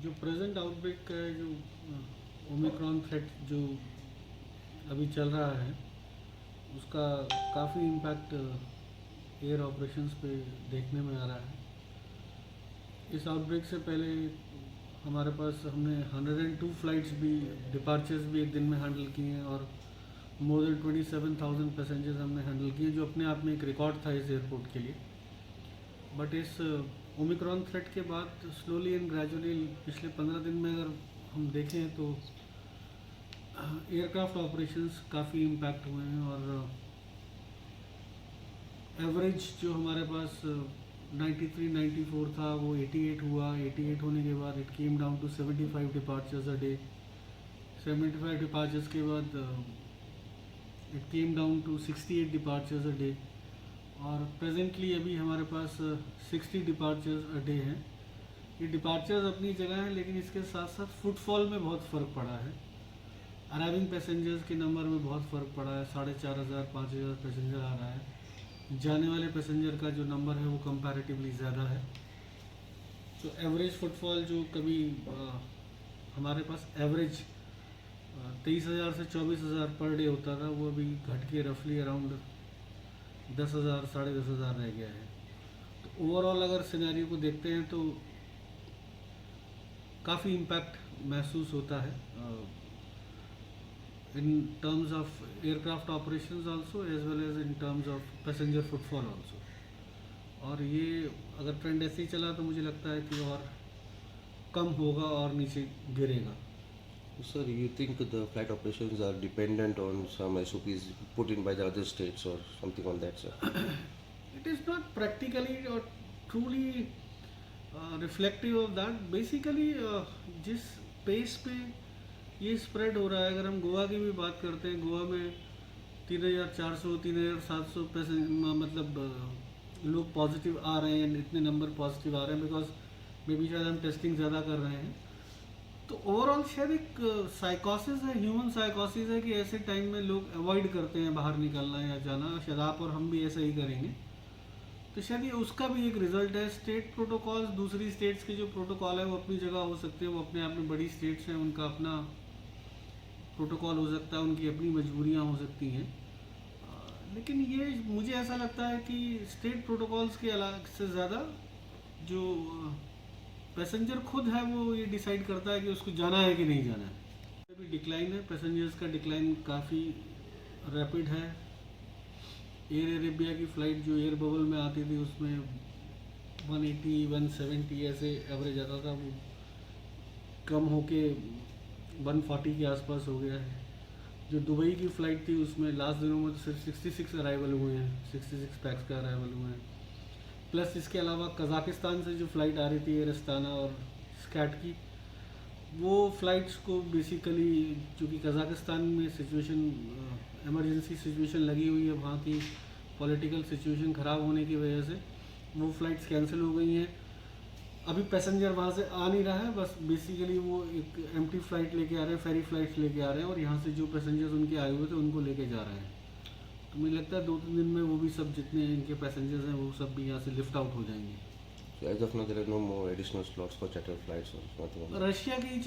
जो present outbreak का है, जो ओमिक्रॉन थ्रेट जो अभी चल रहा है, उसका काफ़ी इम्पैक्ट एयर ऑपरेशंस पे देखने में आ रहा है। इस आउटब्रेक से पहले हमारे पास हमने 102 फ्लाइट्स भी, डिपार्चर्स भी एक दिन में हैंडल किए हैं और मोर देन 27,000 पैसेंजर्स हमने हैंडल किए, जो अपने आप में एक रिकॉर्ड था इस एयरपोर्ट के लिए। बट इस ओमिक्रॉन थ्रेट के बाद स्लोली एंड ग्रेजुअली पिछले 15 दिन में अगर हम देखें तो एयरक्राफ्ट ऑपरेशंस काफ़ी इम्पैक्ट हुए हैं और एवरेज जो हमारे पास 93 94 था वो 88 हुआ। 88 होने के बाद it came down to 75 departures a day. 75 departures के बाद it came down to 68 departures a day और प्रेजेंटली अभी हमारे पास 60 डिपार्चर्स अ डे हैं। ये डिपार्चर्स अपनी जगह हैं, लेकिन इसके साथ साथ फुटफॉल में बहुत फ़र्क पड़ा है। अराइविंग पैसेंजर्स के नंबर में बहुत फ़र्क पड़ा है। 4,500 5,000 पैसेंजर आ रहा है। जाने वाले पैसेंजर का जो नंबर है वो कंपैरेटिवली ज़्यादा है। तो एवरेज फुटफॉल जो कभी हमारे पास एवरेज 23,000 से 24,000 पर डे होता था, वो अभी घट के रफली अराउंड 10,000 10,500 रह गया है। तो ओवरऑल अगर सिनेरियो को देखते हैं तो काफ़ी इम्पैक्ट महसूस होता है in terms of aircraft operations also as well as in terms of passenger footfall also. और ये अगर ट्रेंड ऐसे ही चला तो मुझे लगता है कि और कम होगा और नीचे गिरेगा। Sir, you think the flight operations are dependent on some SOPs put in by the other states or something on that, sir? It is not practically or truly reflective of that. Basically जिस pace पे ये spread हो रहा है, अगर हम गोवा की भी बात करते हैं, गोवा में 3,400 3,700 मतलब लोग पॉजिटिव आ रहे हैं, इतने नंबर पॉजिटिव आ रहे हैं बिकॉज मे बी शायद हम टेस्टिंग ज़्यादा कर रहे हैं। तो ओवरऑल शायद एक साइकोसिस है, ह्यूमन साइकोसिस है कि ऐसे टाइम में लोग अवॉइड करते हैं बाहर निकलना या जाना। शायद आप और हम भी ऐसा ही करेंगे। तो शायद ये उसका भी एक रिजल्ट है। स्टेट प्रोटोकॉल्स, दूसरी स्टेट्स के जो प्रोटोकॉल है वो अपनी जगह हो सकते हैं, वो अपने आप में बड़ी स्टेट्स हैं, उनका अपना प्रोटोकॉल हो सकता है, उनकी अपनी मजबूरियां हो सकती हैं। लेकिन ये मुझे ऐसा लगता है कि स्टेट प्रोटोकॉल्स के अलग से ज़्यादा जो पैसेंजर खुद है वो ये डिसाइड करता है कि उसको जाना है कि नहीं जाना है। अभी डिक्लाइन है, पैसेंजर्स का डिक्लाइन काफ़ी रैपिड है। एयर अरेबिया की फ़्लाइट जो एयर बबल में आती थी उसमें 180 170 ऐसे एवरेज आता था, वो कम होके 140 के आसपास हो गया है। जो दुबई की फ़्लाइट थी उसमें लास्ट दिनों में तो सिर्फ 66 अराइवल हुए हैं, 66 पैक्स का अराइवल हुए हैं। प्लस इसके अलावा कज़ाकिस्तान से जो फ़्लाइट आ रही थी एयर अस्ताना और स्कैट की, वो फ़्लाइट्स को बेसिकली चूँकि कज़ाकिस्तान में सिचुएशन इमरजेंसी सिचुएशन लगी हुई है, वहाँ की पॉलिटिकल सिचुएशन ख़राब होने की वजह से वो फ़्लाइट्स कैंसिल हो गई हैं। अभी पैसेंजर वहाँ से आ नहीं रहा है, बस बेसिकली वो एक एम्प्टी फ़्लाइट लेके आ रहे हैं, फेरी फ़्लाइट्स लेके आ रहे हैं और यहाँ से जो पैसेंजर्स उनके आए हुए थे उनको लेके जा रहे हैं। तो मुझे लगता है 2-3 दिन में वो भी सब जितने इनके पैसेंजर्स हैं वो सब भी यहाँ से लिफ्ट आउट हो जाएंगे। So as of now, there are no more additional slots for charter flights or nothing. Russia की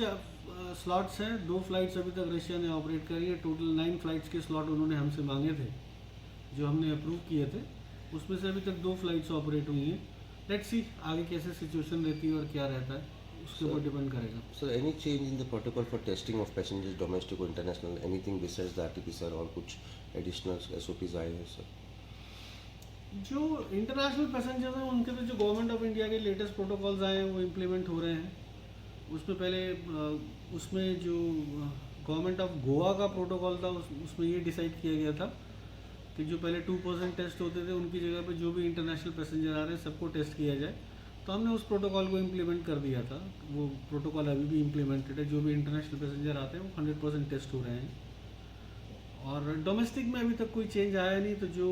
स्लॉट्स हैं, 2 फ्लाइट्स अभी तक रशिया ने ऑपरेट करी है। टोटल 9 फ्लाइट्स के स्लॉट उन्होंने हमसे मांगे थे, जो हमने अप्रूव किए थे। उसमें से अभी तक 2 फ्लाइट्स ऑपरेट हुई हैं। लेट्स सी आगे कैसे सिचुएशन रहती है और क्या रहता है, उसके ऊपर डिपेंड करेगा। So any change in the protocol for testing of passengers, domestic or international, anything besides the RT-PCR और कुछ additional SOPs आए हैं सर? जो इंटरनेशनल पैसेंजर्स हैं उनके तो जो गवर्नमेंट ऑफ इंडिया के लेटेस्ट प्रोटोकॉल्स आए हैं वो इम्प्लीमेंट हो रहे हैं। उसमें पहले उसमें जो गवर्नमेंट ऑफ गोवा का प्रोटोकॉल था उसमें ये डिसाइड किया गया था कि जो पहले 2% टेस्ट होते थे उनकी जगह पे जो भी इंटरनेशनल पैसेंजर आ रहे हैं सबको टेस्ट किया जाए। तो हमने उस प्रोटोकॉल को इम्प्लीमेंट कर दिया था। वो प्रोटोकॉल अभी भी इम्प्लीमेंटेड है। जो भी इंटरनेशनल पैसेंजर आते हैं वो 100% टेस्ट हो रहे हैं। और डोमेस्टिक में अभी तक कोई चेंज आया नहीं, तो जो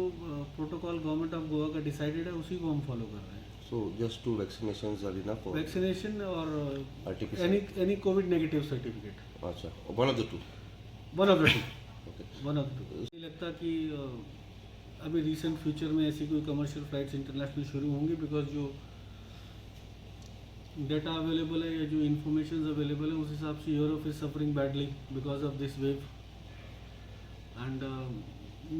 प्रोटोकॉल गवर्नमेंट ऑफ गोवा का डिसाइडेड है उसी को हम फॉलो कर रहे हैं। So just 2 vaccinations are enough? Vaccination और RT-PCR? Any Covid negative certificate, अच्छा, one of the two. One of the two, Okay. One of the two. मुझे लगता कि अभी रिसेंट फ्यूचर में ऐसी कोई कमर्शियल फ्लाइट्स इंटरनेशनल शुरू होंगी, बिकॉज जो डेटा अवेलेबल है या जो इन्फॉर्मेशन अवेलेबल है उस हिसाब से Europe is suffering badly because of this wave. And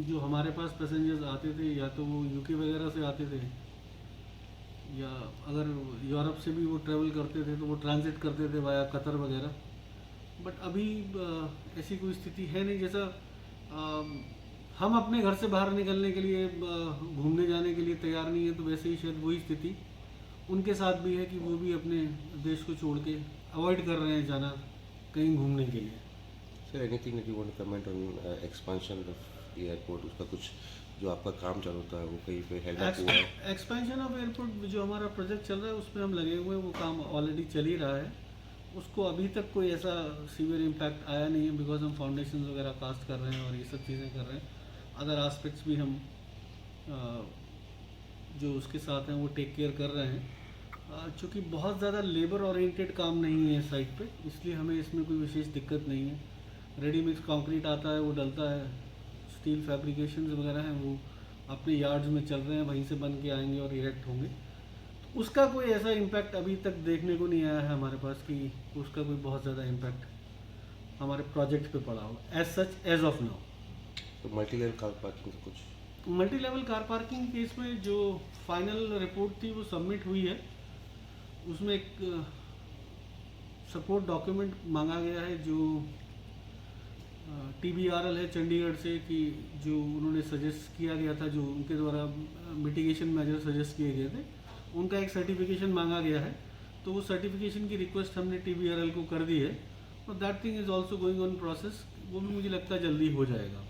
जो हमारे पास पैसेंजर्स आते थे या तो वो यूके वगैरह से आते थे, या अगर यूरोप से भी वो ट्रैवल करते थे तो वो ट्रांजिट करते थे वाया कतर वगैरह। बट अभी ऐसी कोई स्थिति है नहीं। जैसा हम अपने घर से बाहर निकलने के लिए घूमने जाने के लिए तैयार नहीं है, तो वैसे ही शायद वही स्थिति उनके साथ भी है कि वो भी अपने देश को छोड़ के अवॉइड कर रहे हैं जाना कहीं घूमने के लिए। Sir anything that you want to comment on expansion of airport, उसका कुछ जो आपका काम चल रहा है वो कहीं पे हेल्प अप हुआ है? एक्सपेंशन ऑफ एयरपोर्ट जो हमारा प्रोजेक्ट चल रहा है उसमें हम लगे हुए हैं, वो काम ऑलरेडी चल ही रहा है। उसको अभी तक कोई ऐसा सीवियर इम्पैक्ट आया नहीं है बिकॉज हम फाउंडेशन वगैरह कास्ट कर रहे हैं और ये सब चीज़ें कर रहे हैं। अदर एस्पेक्ट्स भी हम जो उसके साथ हैं वो टेक केयर कर रहे हैं। चूँकि बहुत ज़्यादा लेबर ओरिएंटेड काम नहीं है साइट पे, इसलिए हमें इसमें कोई विशेष दिक्कत नहीं है। रेडी मिक्स कंक्रीट आता है, वो डलता है, स्टील फैब्रिकेशंस वगैरह हैं वो अपने यार्ड्स में चल रहे हैं, वहीं से बन के आएंगे और इरेक्ट होंगे। तो उसका कोई ऐसा इम्पैक्ट अभी तक देखने को नहीं आया है हमारे पास कि उसका कोई बहुत ज़्यादा इम्पैक्ट हमारे प्रोजेक्ट पे पड़ा हो as such as of now. तो मल्टी लेवल कार पार्किंग का कुछ? Multi level car parking case में जो फाइनल रिपोर्ट थी वो सबमिट हुई है। उसमें एक सपोर्ट डॉक्यूमेंट मांगा गया है जो TBRL है चंडीगढ़ से, कि जो उन्होंने सजेस्ट किया गया था, जो उनके द्वारा मिटिगेशन मेजर सजेस्ट किए गए थे, उनका एक सर्टिफिकेशन मांगा गया है। तो वो सर्टिफिकेशन की रिक्वेस्ट हमने TBRL को कर दी है और that thing is also going on process. वो भी मुझे लगता है जल्दी हो जाएगा।